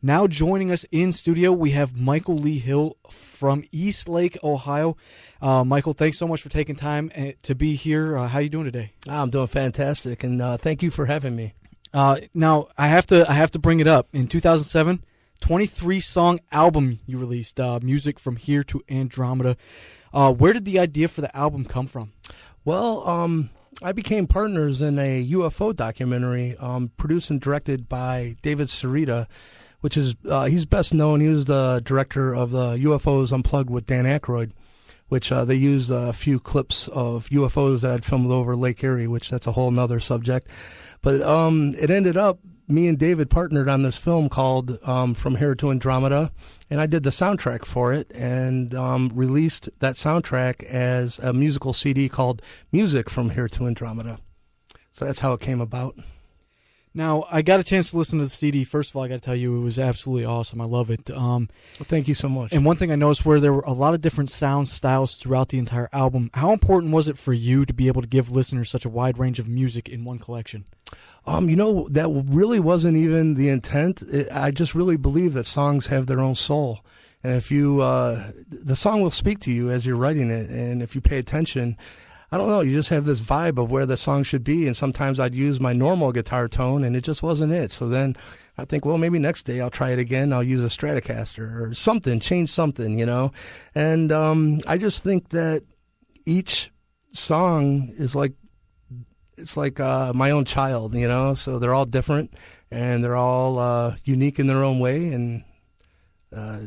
Now joining us in studio, we have Michael Lee Hill from Eastlake, Ohio. Michael, thanks so much for taking time to be here. How are you doing today? I'm doing fantastic, and thank you for having me. Now, I have to bring it up. In 2007, 23-song album you released, Music from Here to Andromeda. Where did the idea for the album come from? Well, I became partners in a UFO documentary produced and directed by David Sarita, which is he's best known. He was the director of the UFOs Unplugged with Dan Aykroyd, which they used a few clips of UFOs that I'd filmed over Lake Erie, which that's a whole nother subject. But it ended up, me and David partnered on this film called From Here to Andromeda, and I did the soundtrack for it and released that soundtrack as a musical CD called Music from Here to Andromeda. So that's how it came about. Now, I got a chance to listen to the CD. First of all, I got to tell you, it was absolutely awesome. I love it. Well, thank you so much. And one thing I noticed where there were a lot of different sound styles throughout the entire album. How important was it for you to be able to give listeners such a wide range of music in one collection? That really wasn't even the intent. I just really believe that songs have their own soul. And if you, the song will speak to you as you're writing it. And if you pay attention, I don't know, you just have this vibe of where the song should be. And sometimes I'd use my normal guitar tone and it just wasn't it. So then I think, well, maybe next day I'll try it again. I'll use a Stratocaster or something, change something, And I just think that each song is like, it's like my own child, so they're all different and they're all unique in their own way, and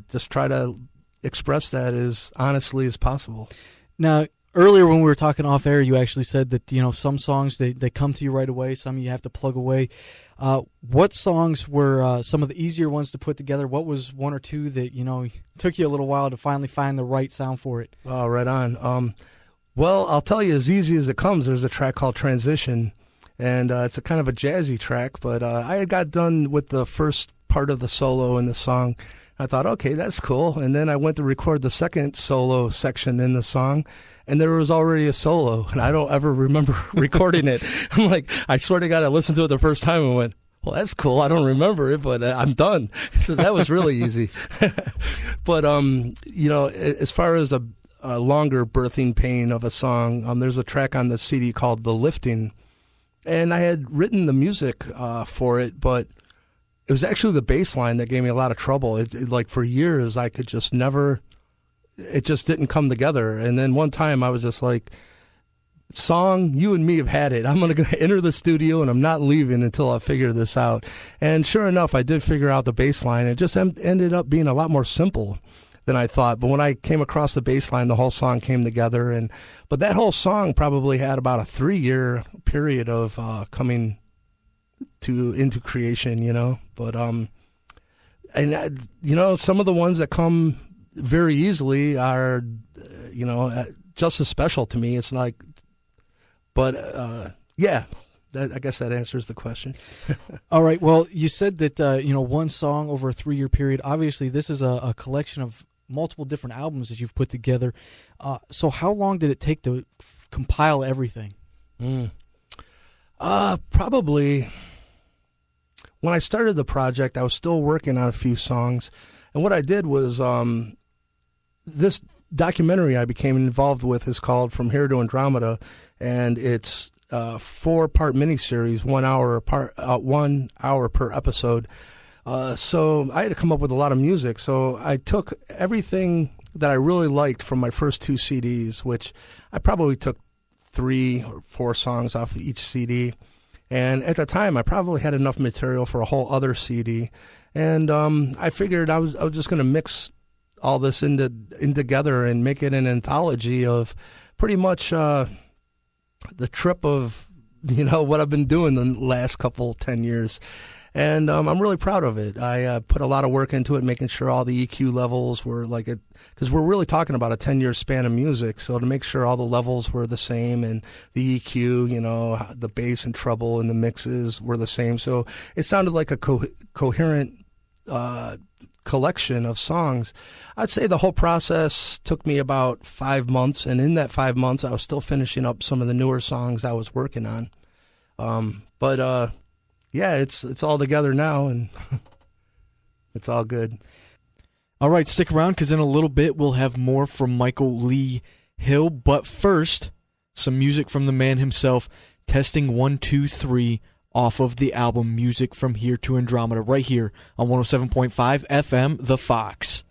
just try to express that as honestly as possible. Now, earlier when we were talking off air, you actually said that, some songs, they come to you right away, some you have to plug away. What songs were some of the easier ones to put together? What was one or two that, took you a little while to finally find the right sound for it? Oh, right on. Well, I'll tell you, as easy as it comes, there's a track called Transition, and it's a kind of a jazzy track, but I had got done with the first part of the solo in the song. I thought, okay, that's cool, and then I went to record the second solo section in the song, and there was already a solo, and I don't ever remember recording it. I'm like, I swear to God, I listened to it the first time and went, well, that's cool. I don't remember it, but I'm done. So that was really easy. But, as far as a longer birthing pain of a song, there's a track on the CD called The Lifting, and I had written the music for it, but it was actually the bass line that gave me a lot of trouble. It like for years I could just never, it just didn't come together. And then one time I was just like, song, you and me have had it. I'm going to enter the studio and I'm not leaving until I figure this out. And sure enough, I did figure out the bass line. It just ended up being a lot more simple than I thought. But when I came across the bass line, the whole song came together. But that whole song probably had about a 3-year period of coming into creation, But some of the ones that come very easily are, just as special to me. It's like, but yeah. I guess that answers the question. All right. Well, you said that, one song over a 3-year period. Obviously, this is a collection of multiple different albums that you've put together. So how long did it take to compile everything? Probably when I started the project, I was still working on a few songs. And what I did was this documentary I became involved with is called From Here to Andromeda, and it's 4-part miniseries, 1 hour apart, 1 hour per episode. So I had to come up with a lot of music. So I took everything that I really liked from my first 2 CDs, which I probably took 3 or 4 songs off of each CD. And at the time, I probably had enough material for a whole other CD. And I figured I was just going to mix all this in together and make it an anthology of pretty much the trip of, what I've been doing the last 10 years. And I'm really proud of it. I put a lot of work into it, making sure all the EQ levels were like it, because we're really talking about a 10-year span of music. So to make sure all the levels were the same and the EQ, the bass and treble and the mixes were the same. So it sounded like a coherent collection of songs. I'd say the whole process took me about 5 months. And in that 5 months, I was still finishing up some of the newer songs I was working on. Yeah, it's all together now, and it's all good. All right, stick around, because in a little bit we'll have more from Michael Lee Hill. But first, some music from the man himself. Testing 1, 2, 3. off of the album Music from Here to Andromeda right here on 107.5 FM, The Fox.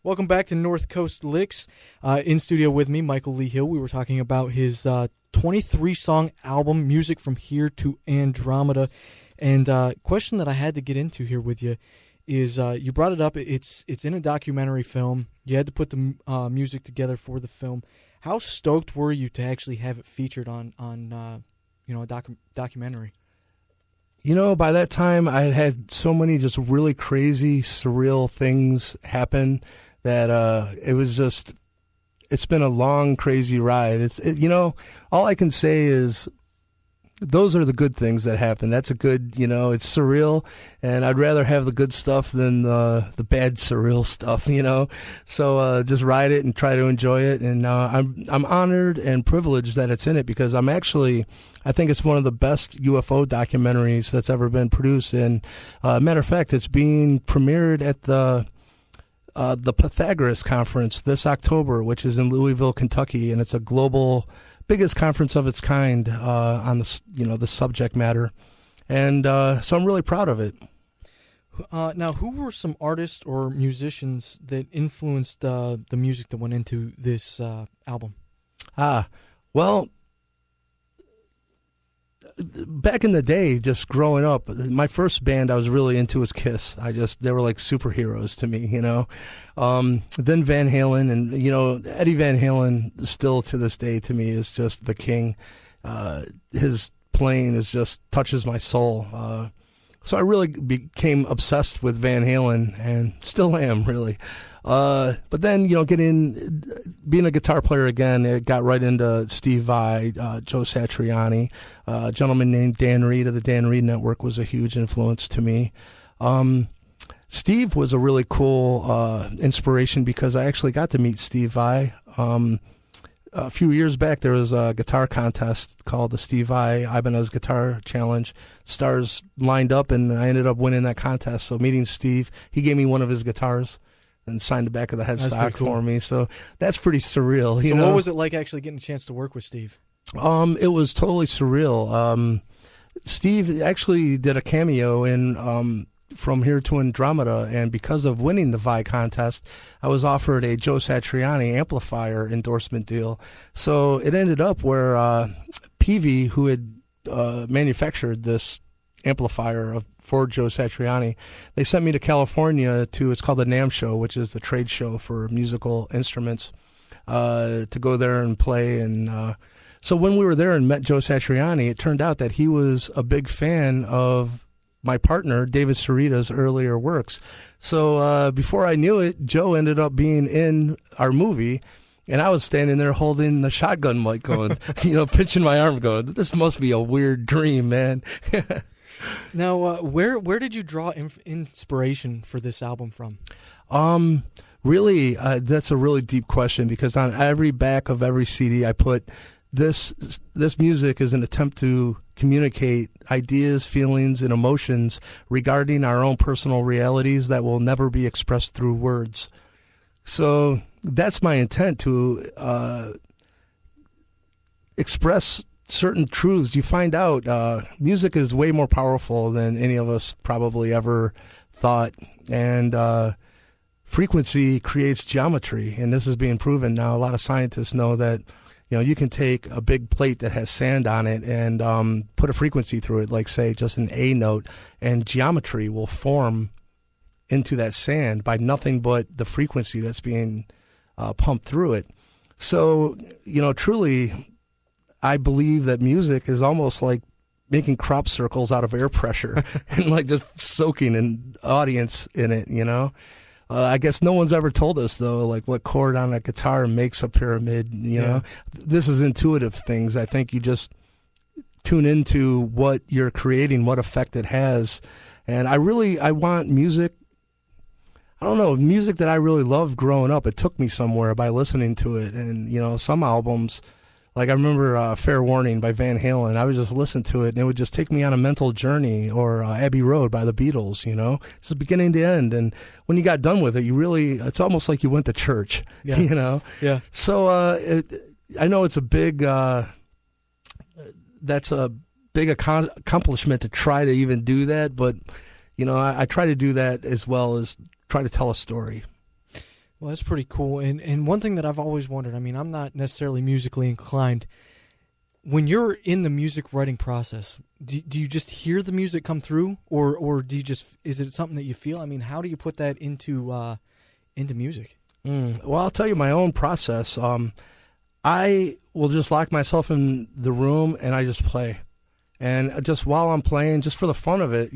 Welcome back to North Coast Licks. In studio with me, Michael Lee Hill. We were talking about his 23-song album, Music from Here to Andromeda. And question that I had to get into here with you is you brought it up. It's in a documentary film. You had to put the music together for the film. How stoked were you to actually have it featured on a documentary? You know, by that time, I had so many just really crazy, surreal things happen that it's been a long, crazy ride. All I can say is those are the good things that happen. That's a good, it's surreal, and I'd rather have the good stuff than the bad, surreal stuff, So just ride it and try to enjoy it, and I'm honored and privileged that it's in it because I think it's one of the best UFO documentaries that's ever been produced. And matter of fact, it's being premiered at the Pythagoras Conference this October, which is in Louisville, Kentucky, and it's a global, biggest conference of its kind on the subject matter. And so I'm really proud of it. Now, who were some artists or musicians that influenced the music that went into this album? Well, back in the day, just growing up, my first band I was really into was Kiss. They were like superheroes to me, Then Van Halen, and Eddie Van Halen still to this day to me is just the king. His playing just touches my soul. So I really became obsessed with Van Halen, and still am, really. But then, being a guitar player again, it got right into Steve Vai, Joe Satriani. A gentleman named Dan Reed of the Dan Reed Network was a huge influence to me. Steve was a really cool inspiration because I actually got to meet Steve Vai. A few years back, there was a guitar contest called the Steve Vai Ibanez Guitar Challenge. Stars lined up, and I ended up winning that contest. So meeting Steve, he gave me one of his guitars and signed the back of the headstock for me. So that's pretty surreal. So what was it like actually getting a chance to work with Steve? It was totally surreal. Steve actually did a cameo in From Here to Andromeda, and because of winning the Vai contest, I was offered a Joe Satriani amplifier endorsement deal. So it ended up where Peavey, who had manufactured this amplifier for Joe Satriani, they sent me to California it's called the NAMM show, which is the trade show for musical instruments, to go there and play. And so when we were there and met Joe Satriani, it turned out that he was a big fan of my partner, David Sarita's earlier works. So before I knew it, Joe ended up being in our movie, and I was standing there holding the shotgun mic going, pinching my arm going, this must be a weird dream, man. Now, where did you draw inspiration for this album from? Really, that's a really deep question, because on every back of every CD I put, this music is an attempt to communicate ideas, feelings, and emotions regarding our own personal realities that will never be expressed through words. So that's my intent, to express certain truths. You find out music is way more powerful than any of us probably ever thought, and frequency creates geometry, and this is being proven now. A lot of scientists know that you can take a big plate that has sand on it and put a frequency through it, like say just an A note, and geometry will form into that sand by nothing but the frequency that's being pumped through it. So, truly, I believe that music is almost like making crop circles out of air pressure and like just soaking an audience in it, I guess no one's ever told us, though, like what chord on a guitar makes a pyramid, you know. This is intuitive things. I think you just tune into what you're creating, what effect it has. And I want music, music that I really loved growing up. It took me somewhere by listening to it. And, some albums, like I remember Fair Warning by Van Halen, I would just listen to it, and it would just take me on a mental journey, or Abbey Road by the Beatles, just beginning to end. And when you got done with it, it's almost like you went to church, Yeah. So I know it's a big, that's a big accomplishment to try to even do that, but, I try to do that as well as try to tell a story. Well, that's pretty cool. And one thing that I've always wondered, I'm not necessarily musically inclined. When you're in the music writing process, do you just hear the music come through, or do you is it something that you feel? How do you put that into music? Well, I'll tell you my own process. I will just lock myself in the room and I just play. And just while I'm playing, just for the fun of it,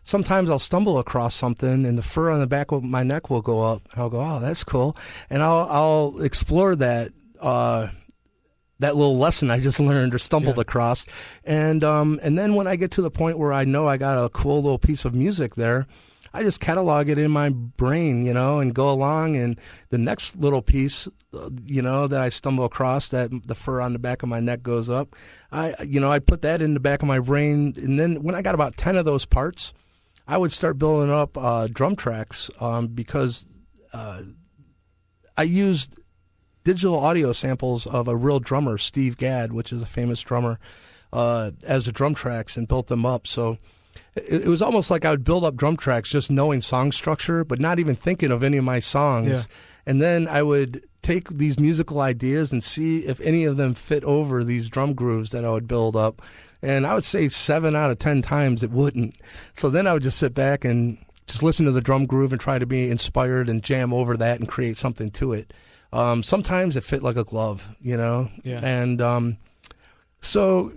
sometimes I'll stumble across something and the fur on the back of my neck will go up. I'll go, oh, that's cool. And I'll explore that little lesson I just learned or stumbled across. And then when I get to the point where I know I got a cool little piece of music there, I just catalog it in my brain, and go along. And the next little piece, that I stumble across, that the fur on the back of my neck goes up, I put that in the back of my brain. And then when I got about 10 of those parts, I would start building up drum tracks, because I used digital audio samples of a real drummer, Steve Gadd, which is a famous drummer, as the drum tracks, and built them up. So it was almost like I would build up drum tracks just knowing song structure, but not even thinking of any of my songs. Yeah. And then I would take these musical ideas and see if any of them fit over these drum grooves that I would build up. And I would say 7 out of 10 times it wouldn't. So then I would just sit back and just listen to the drum groove and try to be inspired and jam over that and create something to it. Sometimes it fit like a glove, Yeah. And so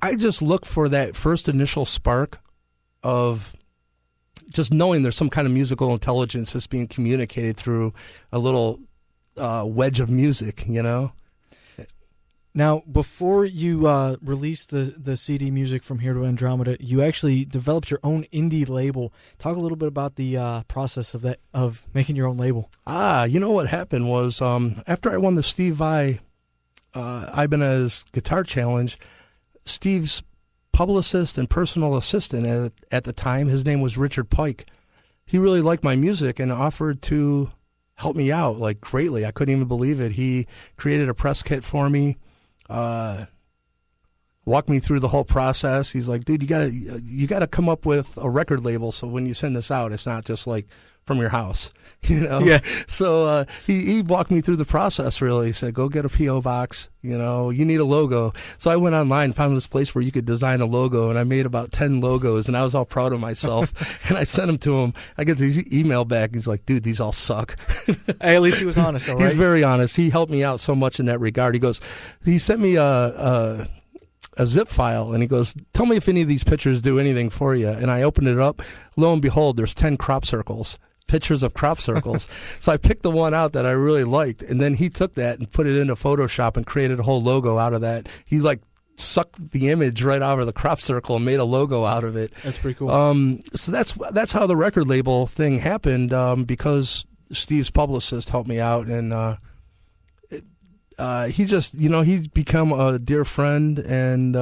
I just look for that first initial spark of just knowing there's some kind of musical intelligence that's being communicated through a little wedge of music, you know? Now, before you released the CD Music from Here to Andromeda, you actually developed your own indie label. Talk a little bit about the process of making your own label. You know what happened was after I won the Steve Vai Ibanez Guitar Challenge, Steve's publicist and personal assistant at the time, his name was Richard Pike. He really liked my music and offered to help me out like greatly. I couldn't even believe it. He created a press kit for me, walked me through the whole process. He's like, dude, you gotta come up with a record label so when you send this out, it's not just like from your house, you know? Yeah. So he walked me through the process, really. He said, go get a P.O. box, you know, you need a logo. So I went online, found this place where you could design a logo, and I made about 10 logos, and I was all proud of myself. And I sent them to him. I get this email back. He's like, dude, these all suck. Hey, at least he was honest, all right? He's very honest. He helped me out so much in that regard. He sent me a zip file, and he goes, tell me if any of these pictures do anything for you. And I opened it up. Lo and behold, there's 10 crop circles. Pictures of crop circles. So I picked the one out that I really liked, and then he took that and put it into Photoshop and created a whole logo out of that. He like sucked the image right out of the crop circle and made a logo out of it. That's pretty cool. So that's how the record label thing happened, because Steve's publicist helped me out, and he just, you know, he's become a dear friend and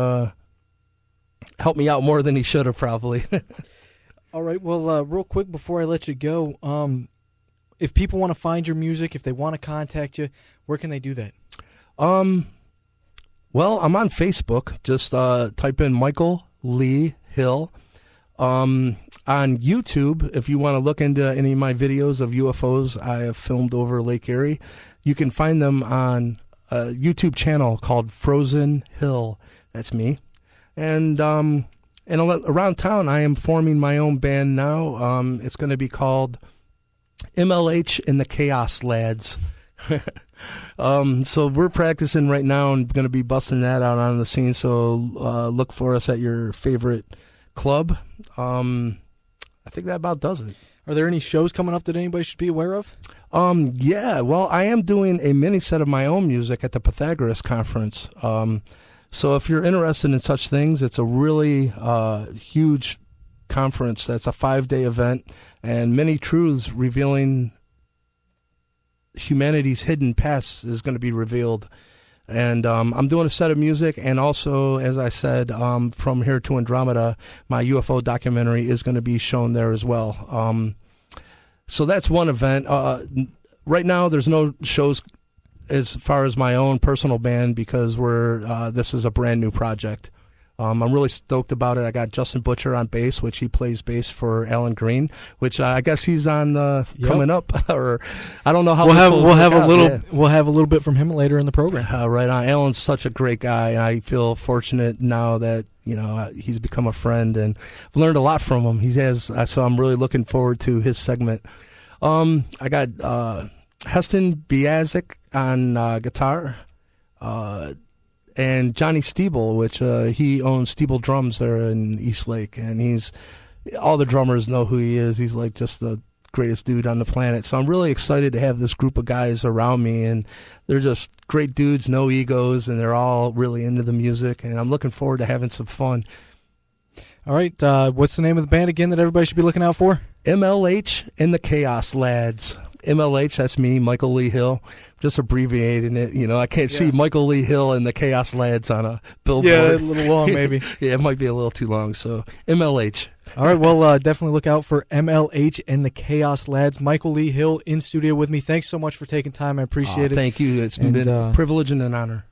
helped me out more than he should have probably. All right. Well, real quick before I let you go, if people want to find your music, if they want to contact you, where can they do that? Well, I'm on Facebook. Just type in Michael Lee Hill. On YouTube, if you want to look into any of my videos of UFOs I have filmed over Lake Erie, you can find them on a YouTube channel called Frozen Hill. That's me. And around town, I am forming my own band now. It's going to be called MLH and the Chaos Lads. So we're practicing right now and going to be busting that out on the scene. So look for us at your favorite club. I think that about does it. Are there any shows coming up that anybody should be aware of? Yeah, well, I am doing a mini set of my own music at the Pythagoras Conference. So if you're interested in such things, it's a really huge conference. That's a 5-day event, and many truths revealing humanity's hidden past is going to be revealed. And I'm doing a set of music, and also, as I said, From Here to Andromeda, my UFO documentary is going to be shown there as well. So that's one event. Right now, there's no shows as far as my own personal band because this is a brand new project. I'm really stoked about it. I got Justin Butcher on bass, which he plays bass for Alan Green, which I guess he's on coming up, or I don't know how we'll have a little bit from him later in the program. Right on. Alan's such a great guy, and I feel fortunate now that he's become a friend, and I've learned a lot from him. So I'm really looking forward to his segment. I got Heston Biazik on guitar. And Johnny Stiebel, which he owns Stiebel Drums there in Eastlake, and all the drummers know who he is. He's like just the greatest dude on the planet. So I'm really excited to have this group of guys around me, and they're just great dudes, no egos, and they're all really into the music, and I'm looking forward to having some fun. All right, what's the name of the band again that everybody should be looking out for? MLH and the Chaos Lads. MLH, that's me, Michael Lee Hill. Just abbreviating it, I can't see Michael Lee Hill and the Chaos Lads on a billboard. Yeah, a little long maybe. Yeah, it might be a little too long, so MLH. All right, well, definitely look out for MLH and the Chaos Lads. Michael Lee Hill in studio with me. Thanks so much for taking time. I appreciate it. Thank you. It's been a privilege and an honor.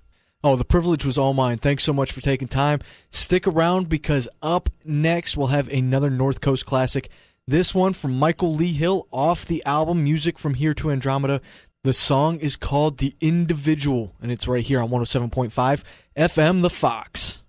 Oh, the privilege was all mine. Thanks so much for taking time. Stick around because up next we'll have another North Coast classic. This one from Michael Lee Hill off the album Music from Here to Andromeda. The song is called The Individual, and it's right here on 107.5 FM The Fox.